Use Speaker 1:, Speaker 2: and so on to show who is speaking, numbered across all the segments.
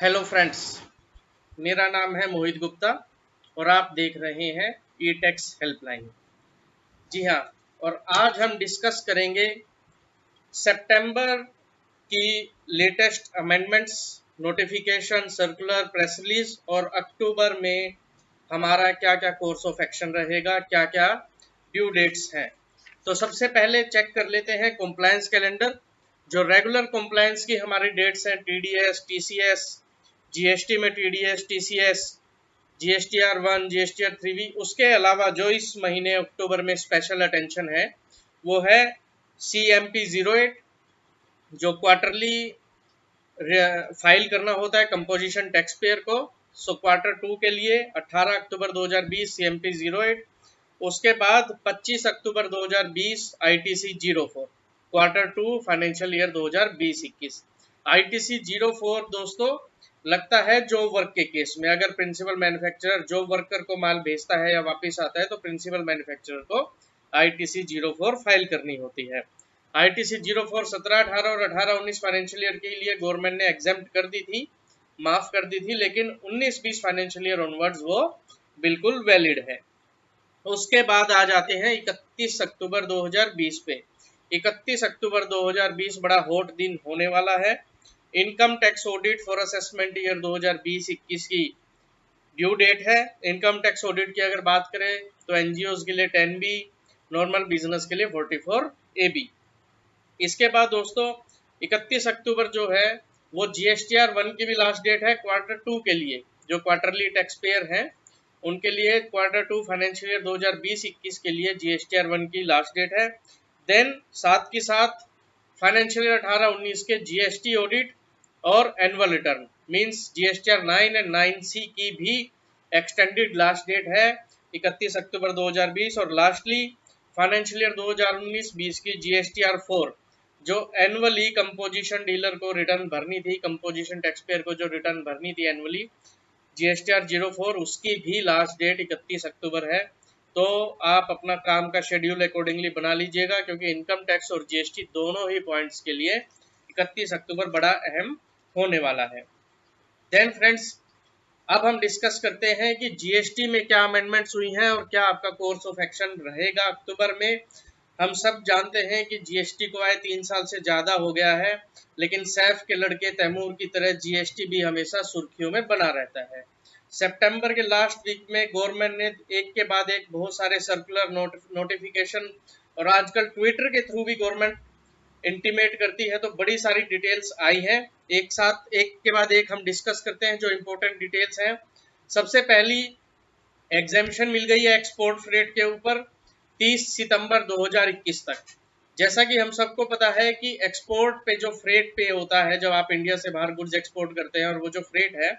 Speaker 1: Hello friends, मेरा नाम है मोहित गुप्ता और आप देख रहे हैं ई टैक्स हेल्पलाइन। जी हाँ, और आज हम डिस्कस करेंगे सितंबर की latest amendments, notification, circular, press release और अक्टूबर में हमारा क्या क्या कोर्स ऑफ एक्शन रहेगा, क्या क्या ड्यू डेट्स हैं। तो सबसे पहले चेक कर लेते हैं कॉम्प्लायंस कैलेंडर। जो रेगुलर कॉम्प्लायंस की हमारी डेट्स हैं, टीडीएस, टीसीएस, जीएसटी में टीडीएस, टीसीएस, जीएसटीआर 1, जीएसटीआर 3 उसके अलावा जो इस महीने अक्टूबर में स्पेशल अटेंशन है वो है CMP 08, जो क्वार्टरली फाइल करना होता है कंपोजिशन टैक्स पेयर को। सो क्वार्टर 2 के लिए 18 अक्टूबर 2020 CMP 08, उसके बाद 25 अक्टूबर 2020 ITC 04, quarter 2 financial year 2020-21। ITC 04 दोस्तों लगता है जॉब वर्क के केस में, अगर प्रिंसिपल मैन्युफैक्चरर जॉब वर्कर को माल भेजता है या वापस आता है तो प्रिंसिपल मैन्युफैक्चरर को ITC 04 फाइल करनी होती है। ITC 04 17, 18 और 18-19 फाइनेंशियल ईयर के लिए गवर्नमेंट ने एग्जेम्प्ट कर दी थी, माफ कर दी थी, लेकिन 19-20 फाइनेंशियल ईयर ऑनवर्ड्स वो बिल्कुल वैलिड है। उसके बाद आ जाते हैं 31 अक्टूबर 2020 पे। 31 अक्टूबर 2020 बड़ा हॉट दिन होने वाला है। Income tax audit for assessment year 2020-21 की ड्यू डेट है। इनकम टैक्स ऑडिट की अगर बात करें तो एनजीओज के लिए 10B, नॉर्मल बिजनेस के लिए 44AB। इसके बाद दोस्तों 31 अक्टूबर जो है वो GSTR 1 की भी लास्ट डेट है क्वार्टर 2 के लिए। जो क्वार्टरली टैक्स पेयर हैं उनके लिए क्वार्टर 2 फाइनेंशियल ईयर 2020-21 के लिए GSTR 1 की लास्ट डेट है। देन साथ के साथ फाइनेंशियल ईयर 18-19 के GST ऑडिट और annual return means GSTR 9 and 9C की भी एक्सटेंडेड लास्ट डेट है 31 अक्टूबर 2020। और लास्टली फाइनेंशियल ईयर 2019-20 की GSTR 4 जो एनुअली कंपोजिशन डीलर को रिटर्न भरनी थी, कंपोजिशन टैक्स पेयर को जो रिटर्न भरनी थी एनुअली GSTR 04, उसकी भी लास्ट डेट 31 अक्टूबर है। तो आप अपना काम का शेड्यूल अकॉर्डिंगली बना लीजिएगा, क्योंकि इनकम टैक्स और GST दोनों ही पॉइंट्स के लिए 31 अक्टूबर बड़ा अहम होने वाला है। देन फ्रेंड्स, अब हम डिस्कस करते हैं कि GST में क्या अमेंडमेंट्स हुई हैं और क्या आपका कोर्स ऑफ एक्शन रहेगा अक्टूबर में। हम सब जानते हैं कि GST को आए 3 साल से ज़्यादा हो गया है, लेकिन सैफ के लड़के तैमूर की तरह GST भी हमेशा सुर्खियों में बना रहता है। सितंबर के लास्ट वीक में गवर्नमेंट ने एक के बाद एक बहुत सारे सर्कुलर नोटिफिकेशन और आजकल ट्विटर के थ्रू भी गवर्नमेंट इंटीमेट करती है, तो बड़ी सारी डिटेल्स आई हैं। एक साथ एक के बाद एक हम डिस्कस करते हैं जो इम्पोर्टेंट डिटेल्स हैं। सबसे पहली एग्जेम्पशन मिल गई है एक्सपोर्ट फ्रेट के ऊपर 30 सितंबर 2021 तक। जैसा कि हम सबको पता है कि एक्सपोर्ट पे जो फ्रेट पे होता है, जब आप इंडिया से बाहर गुड्स एक्सपोर्ट करते हैं, और वो जो फ्रेट है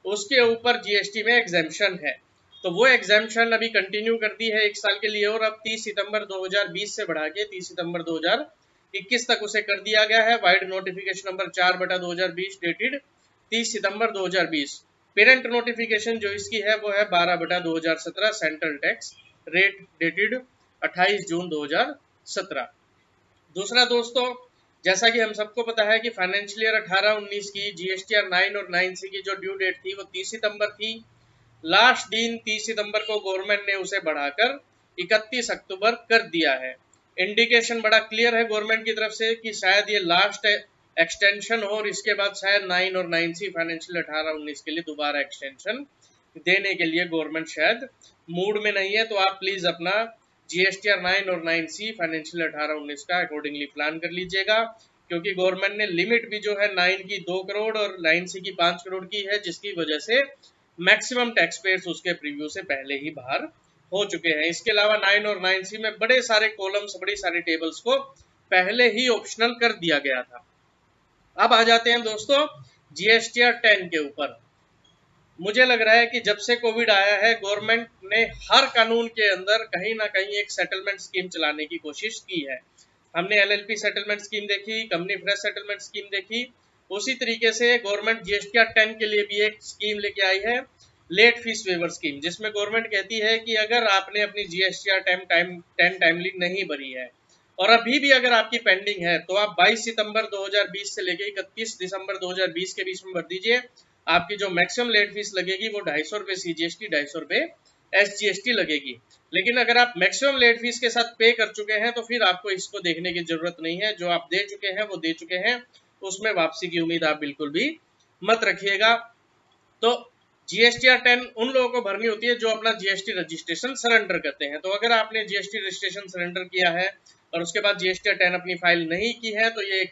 Speaker 1: उसके ऊपर GST में एग्जेम्पशन है। तो वो एग्जेम्पशन अभी कंटिन्यू कर दी है 1 साल के लिए, और अब 30 सितंबर 2020 से बढ़ा के 30 सितंबर 2021 तक उसे कर दिया गया है। वाइड नोटिफिकेशन नंबर 4/2020 डेटेड 30 सितंबर 2020। पेरेंट नोटिफिकेशन जो इसकी है वो है 12/2017 सेंट्रल टैक्स रेट डेटेड 28 जून 2017। दूसरा दोस्तों, जैसा कि हम सबको पता है कि फाइनेंशियल ईयर 18-19 की GSTR 9 और 9C की जो ड्यू डेट थी वो 30 सितंबर थी। लास्ट दिन 30 सितंबर को गवर्नमेंट ने उसे बढ़ाकर 31 अक्टूबर कर दिया है। इंडिकेशन बड़ा क्लियर है गवर्नमेंट की तरफ से कि शायद ये लास्ट एक्सटेंशन हो, और इसके बाद शायद 9 और 9C फाइनेंशियल 18-19 के लिए दोबारा एक्सटेंशन देने के लिए गवर्नमेंट शायद मूड में नहीं है। तो आप प्लीज अपना GSTR 9 और 9C फाइनेंशियल 18-19 का अकॉर्डिंगली प्लान कर लीजिएगा, क्योंकि गवर्नमेंट ने लिमिट भी जो है 9 की 2 करोड़ और 9C की 5 करोड़ की है, जिसकी वजह से मैक्सिमम टैक्स पेयर्स उसके प्रीव्यू से पहले ही बाहर हो चुके हैं। इसके अलावा 9 और 9C में बड़े सारे कॉलम्स, बड़ी सारी टेबल्स को पहले ही ऑप्शनल कर दिया गया था। अब आ जाते हैं दोस्तों GSTR 10 के ऊपर। मुझे लग रहा है कि जब से कोविड आया है गवर्नमेंट ने हर कानून के अंदर कहीं ना कहीं एक सेटलमेंट स्कीम चलाने की कोशिश की है। हमने LLP सेटलमेंट स्कीम देखी, कंपनी फ्रेश सेटलमेंट स्कीम देखी, उसी तरीके से गवर्नमेंट GSTR 10 के लिए भी एक स्कीम लेके आई है, लेट फीस वेवर स्कीम, जिसमें गवर्नमेंट कहती है कि अगर आपने अपनी GSTR 10 टाइमली नहीं भरी है और अभी भी अगर आपकी पेंडिंग है तो आप 22 सितंबर 2020 से लेकर 31 दिसंबर 2020 के बीच में भर दीजिए। आपकी जो मैक्सिमम लेट फीस लगेगी वो 250 रुपये CGST, 250 रुपये SGST लगेगी। लेकिन अगर आप मैक्सिमम लेट फीस के साथ पे कर चुके हैं तो फिर आपको इसको देखने की जरूरत नहीं है। जो आप दे चुके हैं वो दे चुके हैं, उसमें वापसी की उम्मीद आप बिल्कुल भी मत रखिएगा। तो GSTR 10 उन लोगों को भरनी होती है जो अपना GST रजिस्ट्रेशन सरेंडर करते हैं। तो अगर आपने GST रजिस्ट्रेशन सरेंडर किया है और उसके बाद GSTR 10 अपनी फाइल नहीं की है तो ये एक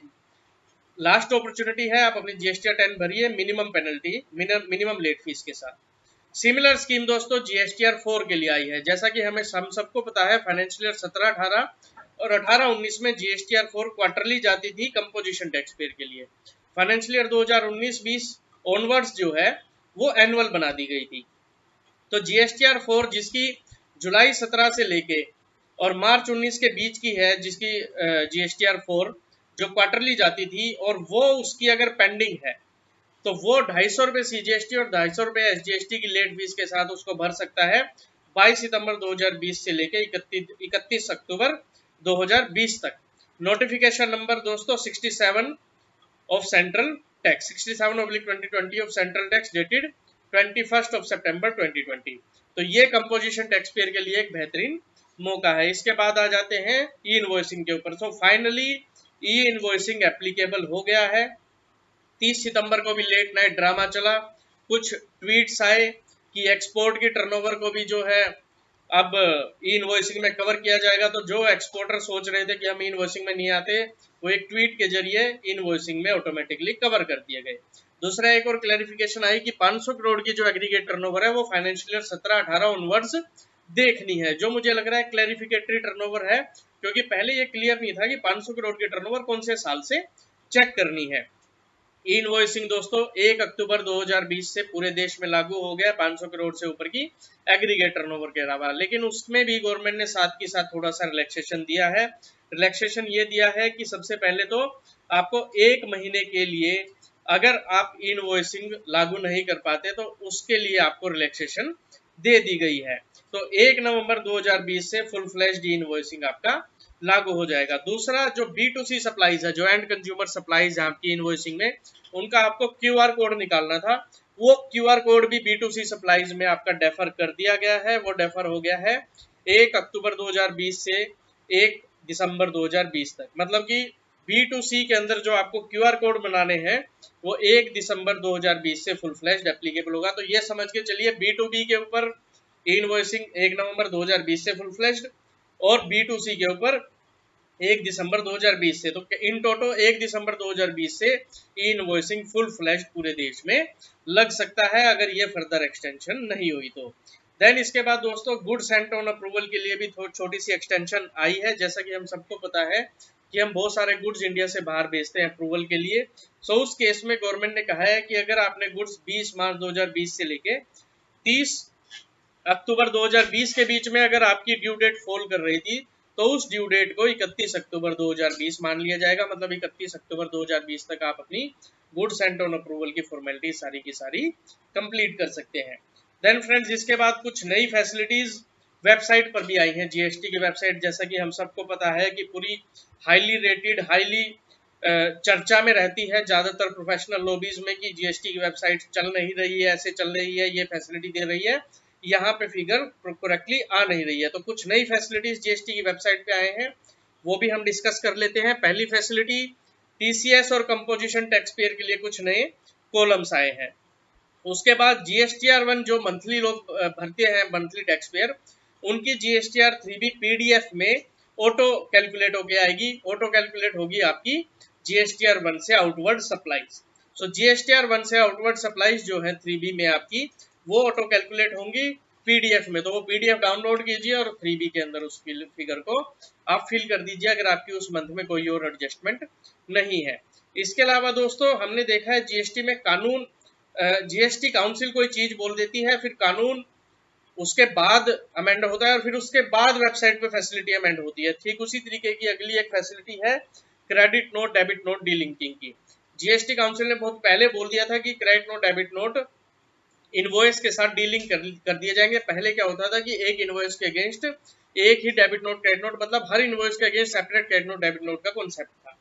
Speaker 1: लास्ट अपॉर्चुनिटी है, आप अपनी GSTR 10 भरिए minimum penalty, minimum late fee के साथ। सिमिलर स्कीम दोस्तों GSTR 4 के लिए आई है। जैसा कि हम सबको पता है, फाइनेंशियल ईयर 17-18 और 18-19 में GSTR 4 क्वार्टरली जाती थी कंपोजिशन टैक्स पेयर के लिए। फाइनेंशियल ईयर 2019-20 ऑनवर्ड्स जो है वो एनुअल बना दी गई थी। तो GSTR 4 जिसकी जुलाई 17 से लेके और मार्च 19 के बीच की है, जिसकी GSTR 4 जो क्वार्टरली जाती थी, और वो उसकी अगर पेंडिंग है तो वो 250 रुपये CGST और 250 रुपये SGST की लेट फीस के साथ उसको भर सकता है 22 सितंबर 2020 से लेके 31 अक्टूबर 2020 तक। नोटिफिकेशन नंबर दोस्तों 67 of central tax, 67/2020 of central tax dated 21 सितंबर 2020। तो ये कंपोजिशन टैक्स पेयर के लिए एक बेहतरीन मौका है। इसके बाद आ जाते हैं ई इनवॉइसिंग के ऊपर। सो फाइनली ई इनवॉइसिंग एप्लीकेबल हो गया है। 30 सितंबर को भी लेट नाइट ड्रामा चला, कुछ ट्वीट्स आए कि एक्सपोर्ट की टर्नओवर को भी जो है अब ई इनवॉइसिंग में कवर किया जाएगा। तो जो एक्सपोर्टर सोच रहे थे कि हम ई इनवॉइसिंग में नहीं आते, वो एक ट्वीट के जरिए इनवॉइसिंग में ऑटोमेटिकली कवर कर दिए गए। दूसरा एक और क्लैरिफिकेशन आई कि 500 करोड़ की जो एग्रीगेट टर्नओवर है वो फाइनेंशियल ईयर 17-18 ऑनवर्ड्स देखनी है, जो मुझे लग रहा है क्लैरिफिकेटरी टर्नओवर है, क्योंकि पहले ये क्लियर नहीं था कि 500 करोड़ की टर्नओवर कौन से साल से चेक करनी है। ई इनवॉइसिंग दोस्तों 1 अक्टूबर 2020 से पूरे देश में लागू हो गया 500 करोड़ से ऊपर की एग्रीगेट टर्नओवर के अलावा। लेकिन उसमें भी गवर्नमेंट ने साथ के साथ थोड़ा सा रिलैक्सेशन दिया है। रिलैक्सेशन ये दिया है कि सबसे पहले तो आपको 1 महीने के लिए अगर आप ई इनवॉइसिंग लागू नहीं कर पाते तो उसके लिए आपको रिलैक्सेशन दे दी गई है। तो 1 नवंबर 2020 से फुल फ्लैश्ड ई इनवॉइसिंग आपका लागू हो जाएगा। दूसरा जो B2C सप्लाईज है, जो एंड कंज्यूमर सप्लाईज है आपकी इनवॉइसिंग में, उनका आपको QR कोड निकालना था। वो QR कोड भी B2C सप्लाईज में आपका डेफर कर दिया गया है। वो डेफर हो गया है 1 अक्टूबर 2020 से 1 दिसंबर 2020 तक। मतलब कि B2C के अंदर जो आपको QR कोड बनाने हैं वो 1 दिसंबर 2020 से फुल फ्लैश्ड एप्लीकेबल होगा। तो ये समझ के चलिए B2B के ऊपर इनवॉइसिंग 1 नवंबर 2020 से फुल फ्लैश्ड और B2C के ऊपर 1 दिसंबर 2020 से। तो इन टोटो 1 दिसंबर 2020 से ई इनवॉइसिंग फुल फ्लैश्ड पूरे देश में लग सकता है, अगर ये फर्दर एक्सटेंशन नहीं हुई तो। देन इसके बाद दोस्तों गुड्स सेंट ऑन अप्रूवल के लिए भी छोटी सी एक्सटेंशन आई है। जैसा कि हम सबको पता है कि हम बहुत सारे गुड्स इंडिया से बाहर भेजते हैं अप्रूवल के लिए। सो उस केस में गवर्नमेंट ने कहा है कि अगर आपने गुड्स 20 मार्च 2020 से लेके 30 अक्टूबर 2020 के बीच में अगर आपकी ड्यू डेट फॉल कर रही थी तो उस ड्यू डेट को 31 अक्टूबर 2020 मान लिया जाएगा। मतलब 31 अक्टूबर 2020 तक आप अपनी गुड्स सेंट ऑन अप्रूवल की फॉर्मेलिटी सारी की सारी कंप्लीट कर सकते हैं। देन फ्रेंड्स इसके बाद कुछ नई फैसिलिटीज वेबसाइट पर भी आई हैं। GST की वेबसाइट, जैसा कि हम सबको पता है कि पूरी हाईली रेटेड, हाईली चर्चा में रहती है ज़्यादातर प्रोफेशनल लॉबीज में कि GST की वेबसाइट चल नहीं रही है, ऐसे चल रही है, ये फैसिलिटी दे रही है, यहाँ पे फिगर करेक्टली आ नहीं रही है। तो कुछ नई फैसिलिटीज GST की वेबसाइट पे आए हैं, वो भी हम डिस्कस कर लेते हैं। पहली फैसिलिटी TCS और कंपोजिशन टैक्स पेयर के लिए कुछ नए कॉलम्स आए हैं। उसके बाद GSTR 1 जो मंथली लोग भरते हैं, मंथली टैक्स पेयर, उनकी GSTR 3B PDF में ऑटो कैलकुलेट होके आएगी। ऑटो कैलकुलेट होगी आपकी GSTR 1 से आउटवर्ड सप्लाईज। सो GSTR 1 से आउटवर्ड सप्लाईज जो है 3B में आपकी, वो ऑटो कैलकुलेट होंगी PDF में। तो वो PDF डाउनलोड कीजिए और 3B के अंदर उस फिगर को आप फिल कर दीजिए अगर आपकी उस मंथ में कोई और एडजस्टमेंट नहीं है। इसके अलावा दोस्तों हमने देखा है GST में कानून, GST काउंसिल कोई चीज बोल देती है, फिर कानून उसके बाद अमेंड होता है और फिर उसके बाद वेबसाइट पे फैसिलिटी अमेंड होती है। ठीक उसी तरीके की अगली एक फैसिलिटी है credit note debit note delinking की। GST काउंसिल ने बहुत पहले बोल दिया था कि credit note debit note invoice के साथ डीलिंग कर दिए जाएंगे। पहले क्या होता था कि एक इनवॉइस के अगेंस्ट एक ही डेबिट नोट क्रेडिट नोट, मतलब हर इनवॉइस के against separate credit note debit note का कॉन्सेप्ट था।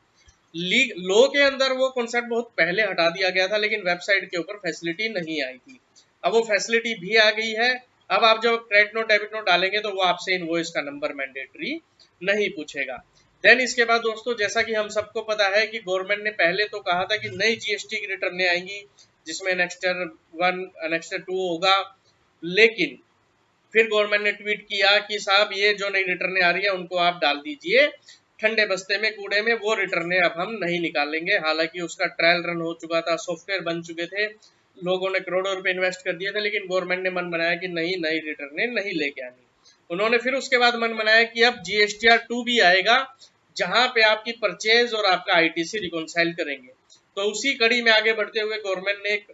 Speaker 1: लॉ के अंदर वो कॉन्सेप्ट बहुत पहले हटा दिया गया था, लेकिन वेबसाइट के ऊपर फैसिलिटी नहीं आई थी। अब वो फैसिलिटी भी आ गई है। अब आप जब क्रेडिट नोट डेबिट नोट डालेंगे तो वो आपसे इनवॉइस का नंबर मैंडेटरी नहीं पूछेगा। देन इसके बाद दोस्तों, जैसा कि हम सबको पता है कि गवर्नमेंट ने पहले तो कहा था कि नई जीएसटी की रिटर्न आएंगी जिसमें एनेक्स्टर 1 एनेक्स्टर 2 होगा, लेकिन फिर गवर्नमेंट ने ट्वीट किया कि साहब ये जो नई रिटर्न आ रही है उनको आप डाल दीजिए ठंडे बस्ते में, कूड़े में, वो रिटर्न अब हम नहीं निकालेंगे। हालांकि उसका ट्रायल रन हो चुका था, सॉफ्टवेयर बन चुके थे, लोगों ने करोड़ों रुपए इन्वेस्ट कर दिए थे, लेकिन गवर्नमेंट ने मन बनाया कि नहीं, नई रिटर्न नहीं लेके आनी। उन्होंने फिर उसके बाद मन बनाया कि अब जीएसटीआर 2 भी आएगा, जहां पे आपकी परचेज और आपका आईटीसी रिकॉन्साइल करेंगे। तो उसी कड़ी में आगे बढ़ते हुए गवर्नमेंट ने एक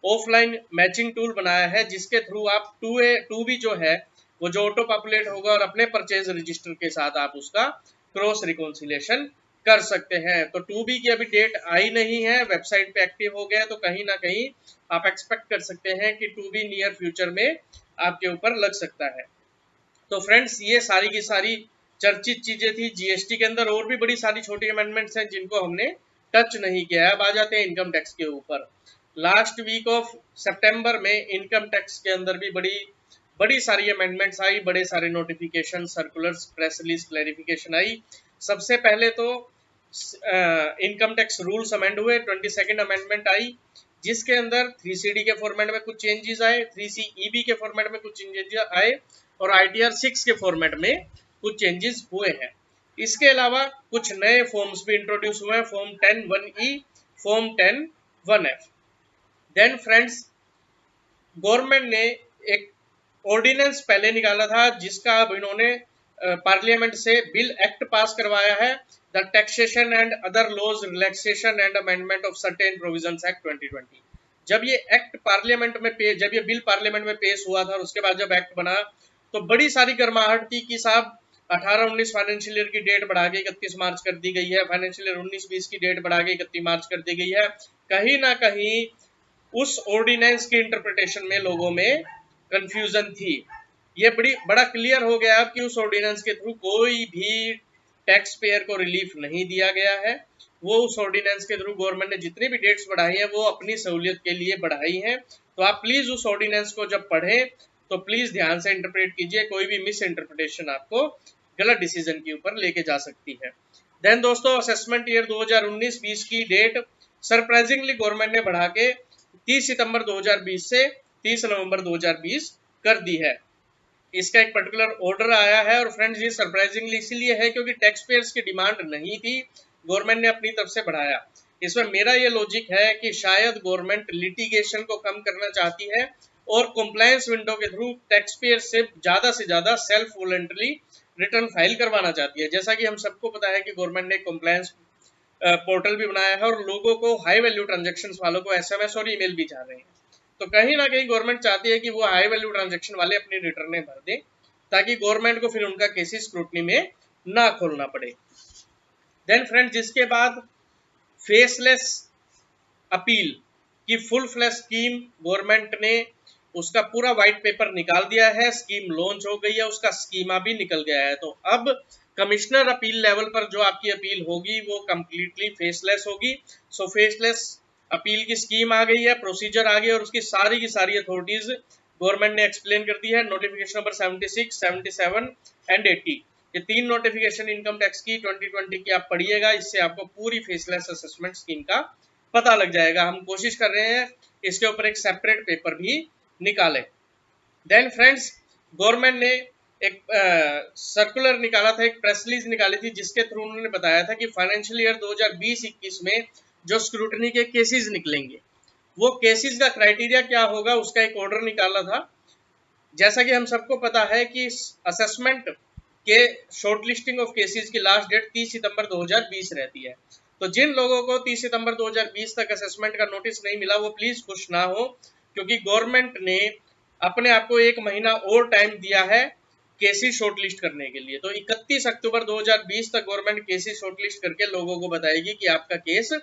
Speaker 1: ऑफलाइन मैचिंग टूल बनाया है, जिसके थ्रू आप 2B जो है वो जो ऑटो पॉपुलेट होगा और अपने परचेज रजिस्टर के साथ आप उसका क्रॉस रिकॉन्सिलेशन कर सकते हैं। तो 2B की अभी डेट आई नहीं है, वेबसाइट पे एक्टिव हो गया, तो कहीं ना कहीं आप एक्सपेक्ट कर सकते हैं कि 2B नियर फ्यूचर में आपके ऊपर लग सकता है। तो फ्रेंड्स, ये सारी की सारी चर्चित चीजें थी जीएसटी के अंदर। और भी बड़ी सारी छोटी अमेंडमेंट्स हैं जिनको हमने टच नहीं किया है। अब आ जाते हैं इनकम टैक्स के ऊपर। लास्ट वीक ऑफ सितंबर में इनकम टैक्स के अंदर भी बड़ी सारी अमेंडमेंट्स आई, बड़े सारे notification, circulars, press release, clarification I. सबसे पहले तो इनकम टैक्स रूल्स अमेंड हुए, 22nd अमेंडमेंट आई, जिसके अंदर 3CD के फॉर्मेट में कुछ चेंजेस आए, 3CEB के फॉर्मेट में कुछ चेंजेस आए और ITR 6 के फॉर्मेट में कुछ चेंजेस हुए हैं। इसके अलावा कुछ नए फॉर्म्स भी इंट्रोड्यूस हुए हैं, form 10(1)E, form 10(1)F। Then friends, government ने एक ऑर्डिनेंस पहले निकाला था, जिसका अब इन्होंने पार्लियामेंट से बिल एक्ट पास करवाया है, the taxation and other laws relaxation and amendment of certain provisions act 2020। जब ये एक्ट पार्लियामेंट में जब ये बिल पार्लियामेंट में पेश हुआ था और उसके बाद जब एक्ट बना तो बड़ी सारी गर्माहट थी कि साहब 18-19 फाइनेंशियल ईयर की डेट बढ़ा के 31 मार्च कर दी गई है, फाइनेंशियल ईयर 19-20 की डेट बढ़ा के 31 मार्च कर दी गई है। कहीं ना कहीं उस ऑर्डिनेंस की इंटरप्रिटेशन में लोगों में कंफ्यूजन थी। ये बड़ा क्लियर हो गया अब कि उस ऑर्डिनेंस के थ्रू कोई भी टैक्स पेयर को रिलीफ नहीं दिया गया है। वो उस ऑर्डिनेंस के थ्रू गवर्नमेंट ने जितनी भी डेट्स बढ़ाई हैं वो अपनी सहूलियत के लिए बढ़ाई हैं। तो आप प्लीज उस ऑर्डिनेंस को जब पढ़ें तो प्लीज ध्यान से इंटरप्रेट कीजिए, कोई भी मिस इंटरप्रिटेशन आपको गलत डिसीजन के ऊपर लेके जा सकती है। देन दोस्तों, असेसमेंट ईयर 2019-20 की डेट सरप्राइजिंगली गवर्नमेंट ने बढ़ा के 30 सितंबर 2020 से 30 नवंबर 2020 कर दी है। इसका एक पर्टिकुलर ऑर्डर आया है और फ्रेंड्स, ये सरप्राइजिंगली इसलिए है क्योंकि टैक्स पेयर्स की डिमांड नहीं थी, गवर्नमेंट ने अपनी तरफ से बढ़ाया। इसमें मेरा ये लॉजिक है कि शायद गवर्नमेंट लिटिगेशन को कम करना चाहती है और कंप्लायंस विंडो के थ्रू टैक्स पेयर से ज्यादा सेल्फ वॉलंटरी रिटर्न फाइल करवाना चाहती है। जैसा कि हम सबको पता है कि गवर्नमेंट ने कंप्लायंस पोर्टल भी बनाया है और लोगों को, हाई वैल्यू ट्रांजेक्शन वालों को SMS और ईमेल भी जा रहे हैं। तो कहीं ना कहीं गवर्नमेंट चाहती है कि वो हाई वैल्यू ट्रांजेक्शन वाले अपनी रिटर्नें भर दें, ताकि गवर्नमेंट को फिर उनका केसेस स्क्रूटनी में ना खोलना पड़े। देन फ्रेंड्स, जिसके बाद फेसलेस अपील की फुल फ्लैश स्कीम गवर्नमेंट ने उसका पूरा व्हाइट पेपर निकाल दिया है, स्कीम लॉन्च हो गई है, उसका स्कीमा भी निकल गया है। तो अब कमिश्नर अपील लेवल पर जो आपकी अपील होगी वो कंप्लीटली फेसलेस होगी। सो फेसलेस अपील की स्कीम आ गई है, प्रोसीजर आ गया और उसकी की सारी अथॉरिटीज गवर्नमेंट ने एक्सप्लेन कर दी है। नोटिफिकेशन नंबर 76, 77 एंड 80, ये 3 नोटिफिकेशन इनकम टैक्स की 2020 की आप पढ़िएगा, इससे आपको पूरी फेसलेस असेसमेंट स्कीम का पता लग जाएगा। हम कोशिश कर रहे हैं इसके ऊपर एक सेपरेट पेपर भी निकालें। देन फ्रेंड्स, गवर्नमेंट ने एक सर्कुलर निकाला था, एक प्रेस रिलीज निकाली थी, जिसके थ्रू उन्होंने बताया था कि फाइनेंशियल ईयर 2020-21 में जो स्क्रूटनी के केसेस निकलेंगे वो केसेस का क्राइटेरिया क्या होगा, उसका एक ऑर्डर निकाला था। जैसा कि हम सबको पता है कि असेसमेंट के शॉर्टलिस्टिंग ऑफ केसेस की लास्ट डेट 30 सितंबर 2020 रहती है। तो जिन लोगों को 30 सितंबर 2020 तक असेसमेंट का नोटिस नहीं मिला वो प्लीज खुश ना हो, क्योंकि गवर्नमेंट ने अपने आप को 1 महीना और टाइम दिया है केसेस शॉर्टलिस्ट करने के लिए। तो 31 अक्टूबर 2020 तक गवर्नमेंट केसेस शॉर्टलिस्ट करके लोगों को बताएगी कि आपका केस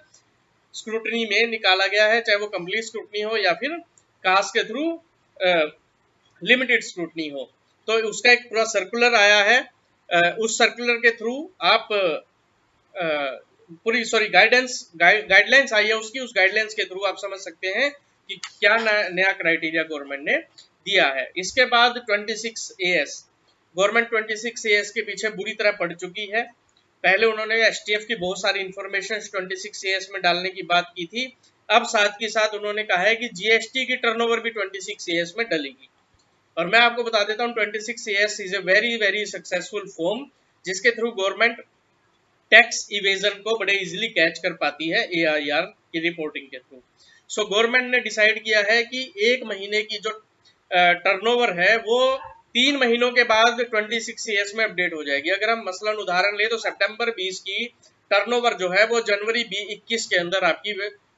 Speaker 1: स्क्रूटनी में निकाला गया है, चाहे वो कंप्लीट स्क्रूटनी हो या फिर कास्ट के थ्रू लिमिटेड स्क्रूटनी हो। तो उसका एक पूरा सर्कुलर आया है, उस सर्कुलर के थ्रू आप पूरी सॉरी गाइडलाइंस आई है उसकी, उस गाइडलाइंस के थ्रू आप समझ सकते हैं कि क्या नया क्राइटेरिया गवर्नमेंट ने दिया है। इसके बाद 26 AS, गवर्नमेंट 26 AS के पीछे बुरी तरह पड़ चुकी है। पहले उन्होंने STF की बहुत सारी इंफॉर्मेशन 26 AS में डालने की बात की थी, अब साथ के साथ उन्होंने कहा है कि GST की टर्नओवर भी 26 AS में डलेगी। और मैं आपको बता देता हूँ 26 AS is a very very successful form जिसके थ्रू गवर्नमेंट टैक्स इवेजन को बड़े इजीली कैच कर पाती है AIR की रिपोर्टिंग के थ्रू। सो गवर्नमेंट ने डिसाइड किया है कि एक महीने की जो टर्नओवर है वो 3 महीनों के बाद 26 AS में अपडेट हो जाएगी। अगर हम मसलन उदाहरण ले तो सितंबर 20 की टर्नओवर जो है वो जनवरी 21 के अंदर आपकी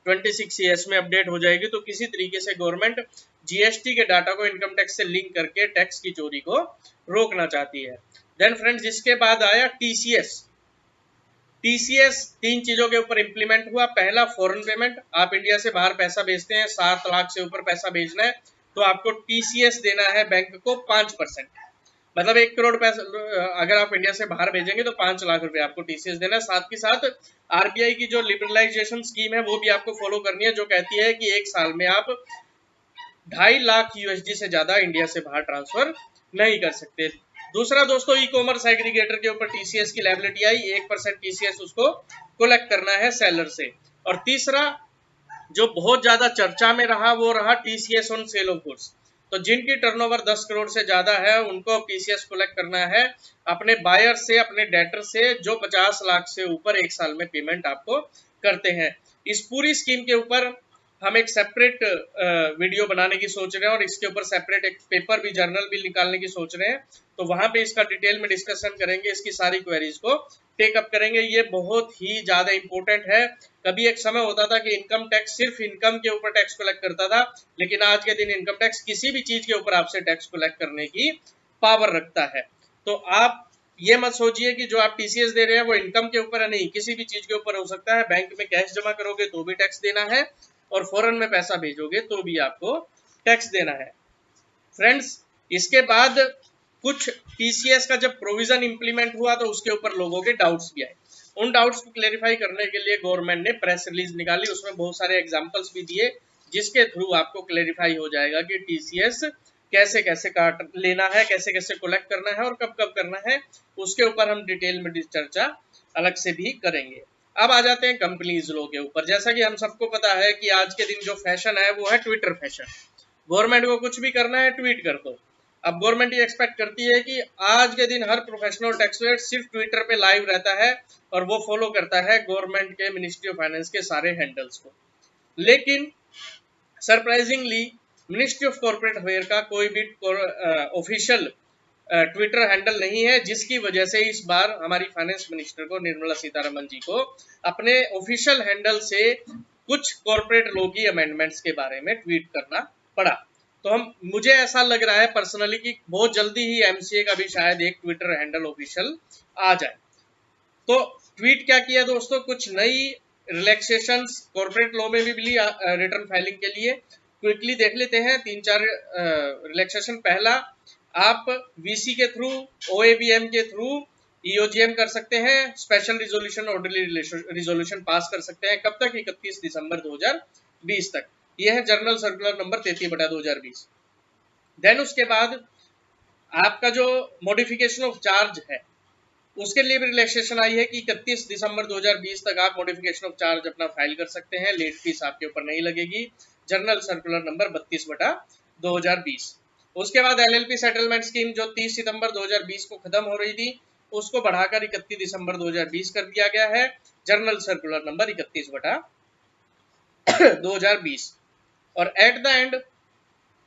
Speaker 1: 26 AS में अपडेट हो जाएगी। तो किसी तरीके से गवर्नमेंट GST के डाटा को इनकम टैक्स से लिंक करके टैक्स की चोरी को रोकना चाहती है। देन फ्रेंड्स इसके बाद आया TCS। तीन चीजों के ऊपर इंप्लीमेंट हुआ। पहला, फॉरेन पेमेंट, आप इंडिया से बाहर पैसा भेजते हैं, 7 लाख से ऊपर पैसा भेजना है तो आपको TCS देना है बैंक को 5%, मतलब 1 करोड़ पैसा अगर आप इंडिया से बाहर भेजेंगे तो 5 लाख रुपए आपको TCS देना है। साथ ही साथ RBI की जो लिबरलाइजेशन स्कीम है वो भी आपको फॉलो करनी है, जो कहती है कि 1 साल में आप 2.5 लाख USD से ज्यादा इंडिया से बाहर ट्रांसफर नहीं कर सकते। दूसरा दोस्तों, ई-कॉमर्स एग्रीगेटर के ऊपर TCS की लायबिलिटी आई, 1% TCS उसको कलेक्ट करना है सेलर से। और तीसरा जो बहुत ज्यादा चर्चा में रहा वो रहा TCS on sale of goods. तो जिनकी टर्नओवर 10 करोड़ से ज्यादा है उनको TCS कलेक्ट करना है अपने बायर से, अपने डेटर से, जो 50 लाख से ऊपर 1 साल में पेमेंट आपको करते हैं। इस पूरी स्कीम के ऊपर हम एक सेपरेट वीडियो बनाने की सोच रहे हैं और इसके ऊपर सेपरेट एक पेपर भी, जर्नल भी निकालने की सोच रहे हैं। तो वहां पे इसका डिटेल में डिस्कशन करेंगे, इसकी सारी क्वेरीज को टेकअप करेंगे। ये बहुत ही ज्यादा इंपॉर्टेंट है। कभी एक समय होता था कि इनकम टैक्स सिर्फ इनकम के ऊपर टैक्स कलेक्ट करता था, लेकिन आज के दिन इनकम टैक्स किसी भी चीज के ऊपर आपसे टैक्स कलेक्ट करने की पावर रखता है। तो आप ये मत सोचिए कि जो आप TCS दे रहे हैं वो इनकम के ऊपर है, नहीं, किसी भी चीज के ऊपर हो सकता है। बैंक में कैश जमा करोगे तो भी टैक्स देना है और फॉरेन में पैसा भेजोगे तो भी आपको टैक्स देना है। फ्रेंड्स इसके बाद कुछ TCS का जब प्रोविजन इंप्लीमेंट हुआ तो उसके ऊपर लोगों के डाउट्स भी आए। उन डाउट्स को क्लेरिफाई करने के लिए गवर्नमेंट ने प्रेस रिलीज निकाली, उसमें बहुत सारे एग्जांपल्स भी दिए जिसके थ्रू आपको क्लेरिफाई हो जाएगा कि TCS कैसे कैसे काट लेना है, कैसे कैसे कलेक्ट करना है और कब कब करना है। उसके ऊपर हम डिटेल में चर्चा अलग से भी करेंगे। अब आ जाते हैं कंपनीज लॉ के ऊपर। जैसा कि हम सबको पता है कि आज के दिन जो फैशन है वो है ट्विटर फैशन। गवर्नमेंट को कुछ भी करना है ट्वीट कर दो। अब गवर्नमेंट ये एक्सपेक्ट करती है कि आज के दिन हर प्रोफेशनल टैक्सपेयर सिर्फ ट्विटर पे लाइव रहता है और वो फॉलो करता है गवर्नमेंट के मिनिस्ट्री ऑफ फाइनेंस के सारे हैंडल्स को। लेकिन surprisingly ministry of corporate affair का कोई भी ऑफिशियल ट्विटर हैंडल नहीं है, जिसकी वजह से इस बार हमारी फाइनेंस मिनिस्टर को, निर्मला सीतारमन जी को, अपने ऑफिशियल हैंडल से कुछ कॉर्पोरेट लॉ की अमेंडमेंट्स के बारे में ट्वीट करना पड़ा। तो मुझे ऐसा लग रहा है पर्सनली कि बहुत जल्दी ही MCA का भी शायद एक ट्विटर हैंडल ऑफिशियल आ जाए। तो ट्वीट क्या किया दोस्तों, कुछ नई रिलैक्सेशंस कॉर्पोरेट लॉ में भी मिली रिटर्न फाइलिंग के लिए। क्विकली देख लेते हैं 3-4 रिलैक्सेशन। पहला, आप VC के थ्रू, OAVM के थ्रू EOGM कर सकते हैं, special resolution, orderly resolution pass कर सकते हैं। कब तक? 31 दिसंबर 2020 तक। यह है जर्नल सर्कुलर नंबर 33/2020। देन उसके बाद आपका जो मॉडिफिकेशन ऑफ चार्ज है उसके लिए भी रिलैक्सेशन आई है कि 31 दिसंबर 2020 तक आप मॉडिफिकेशन ऑफ चार्ज अपना फाइल कर सकते हैं, लेट फीस आपके ऊपर नहीं लगेगी। Journal circular number 32/2020। उसके बाद LLP सेटलमेंट स्कीम जो 30 सितंबर 2020 को खत्म हो रही थी उसको बढ़ाकर 31 दिसंबर 2020 कर दिया गया है, जर्नल सर्कुलर नंबर 31/2020। और at the end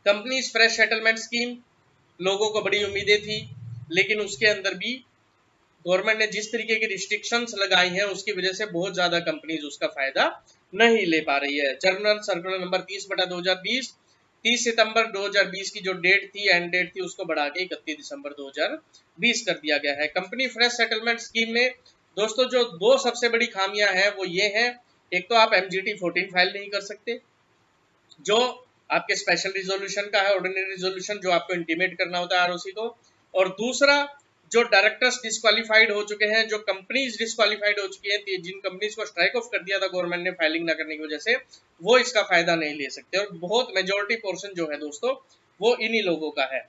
Speaker 1: companies fresh settlement scheme, लोगों को बड़ी उम्मीदें थी, लेकिन उसके अंदर भी गवर्नमेंट ने जिस तरीके की रिस्ट्रिक्शंस लगाई हैं उसकी वजह से बहुत ज्यादा कंपनीज उसका फायदा नहीं ले पा रही है। जर्नल सर्कुलर नंबर 30/2020 30 सितंबर 2020 की जो डेट थी, एंड डेट थी, उसको बढ़ा के 31 दिसंबर 2020 कर दिया गया है। कंपनी फ्रेश सेटलमेंट स्कीम में दोस्तों जो 2 सबसे बड़ी खामियां हैं वो ये हैं, एक तो आप MGT 14 फाइल नहीं कर सकते जो आपके स्पेशल रिजोल्यूशन का है, ऑर्डिनरी रिजोल्यूशन जो आपको इंटीमेट करना होता है ROC को। और दूसरा, जो डायरेक्टर्स डिस्क्वालीफाइड हो चुके हैं, जो कंपनीज डिस्क्वालीफाइड हो चुकी हैं, जिन कंपनीज को स्ट्राइक ऑफ कर दिया था गवर्नमेंट ने फाइलिंग ना करने की वजह से, वो इसका फायदा नहीं ले सकते। और बहुत मेजोरिटी पोर्शन जो है दोस्तों वो इन्हीं लोगों का है।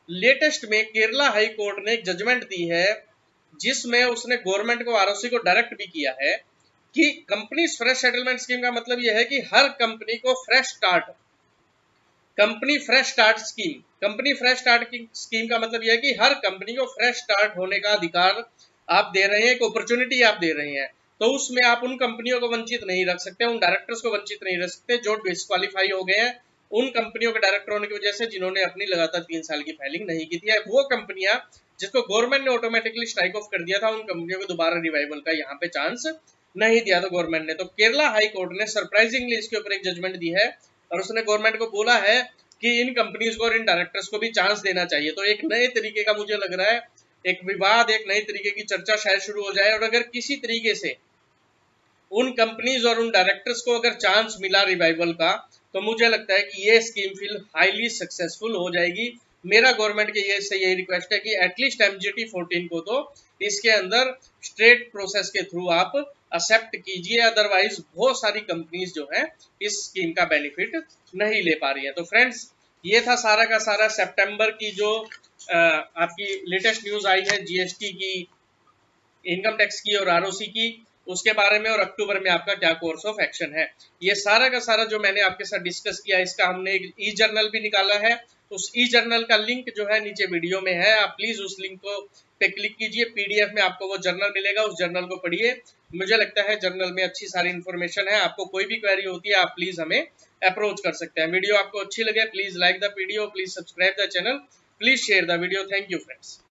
Speaker 1: लेटेस्ट में केरला हाई कोर्ट ने एक जजमेंट दी है जिसमें उसने गवर्नमेंट को, आरओसी को डायरेक्ट भी किया है कि कंपनी फ्रेश सेटलमेंट स्कीम का मतलब यह है कि हर कंपनी को fresh start, company fresh start scheme का मतलब यह है कि हर कंपनी को फ्रेश स्टार्ट होने का अधिकार आप दे रहे हैं, एक अपॉर्चुनिटी आप दे रहे हैं। तो उसमें आप उन कंपनियों को वंचित नहीं रख सकते, उन डायरेक्टर्स को वंचित नहीं रख सकते जो डिस्क्वालीफाई हो गए हैं उन कंपनियों के डायरेक्टर होने की वजह से जिन्होंने अपनी लगातार 3 साल की फाइलिंग नहीं की थी। वो कंपनियां जिसको गवर्नमेंट ने ऑटोमेटिकली स्ट्राइक ऑफ कर दिया था, उन कंपनियों को दोबारा रिवाइवल का यहाँ पे चांस नहीं दिया था गवर्नमेंट ने। तो केरला हाई कोर्ट ने सरप्राइजिंगली इसके ऊपर एक जजमेंट दी है और उसने गवर्नमेंट को बोला है कि इन कंपनीज को और इन डायरेक्टर्स को भी चांस देना चाहिए। तो एक नए तरीके का मुझे लग रहा है एक विवाद, एक नई तरीके की चर्चा शायद शुरू हो जाए। और अगर किसी तरीके से उन कंपनीज और उन डायरेक्टर्स को अगर चांस मिला रिवाइवल का, तो मुझे लगता है कि ये स्कीम फिल हाईली सक्सेसफुल हो जाएगी। मेरा गवर्नमेंट के ये से यही रिक्वेस्ट है कि एटलीस्ट MGT 14 को तो इसके अंदर स्ट्रेट प्रोसेस के थ्रू आप एक्सेप्ट कीजिए, अदरवाइज बहुत सारी कंपनीज जो है इस स्कीम का बेनिफिट नहीं ले पा रही है। तो फ्रेंड्स, ये था सारा का सारा सितंबर की जो आपकी लेटेस्ट न्यूज आई है GST की, इनकम टैक्स की और ROC की, उसके बारे में, और अक्टूबर में आपका क्या कोर्स ऑफ एक्शन है। ये सारा का सारा जो मैंने आपके साथ डिस्कस किया, इसका हमने एक ई-जर्नल भी निकाला है। उस ई-जर्नल का लिंक जो है नीचे वीडियो में है, आप प्लीज उस लिंक को पे क्लिक कीजिए। PDF में आपको वो जर्नल मिलेगा, उस जर्नल को पढ़िए। मुझे लगता है जर्नल में अच्छी सारी इन्फॉर्मेशन है। आपको कोई भी क्वेरी होती है आप प्लीज हमें अप्रोच कर सकते हैं। वीडियो आपको अच्छी लगे please like the video, please subscribe the channel, please share the video. Thank you friends.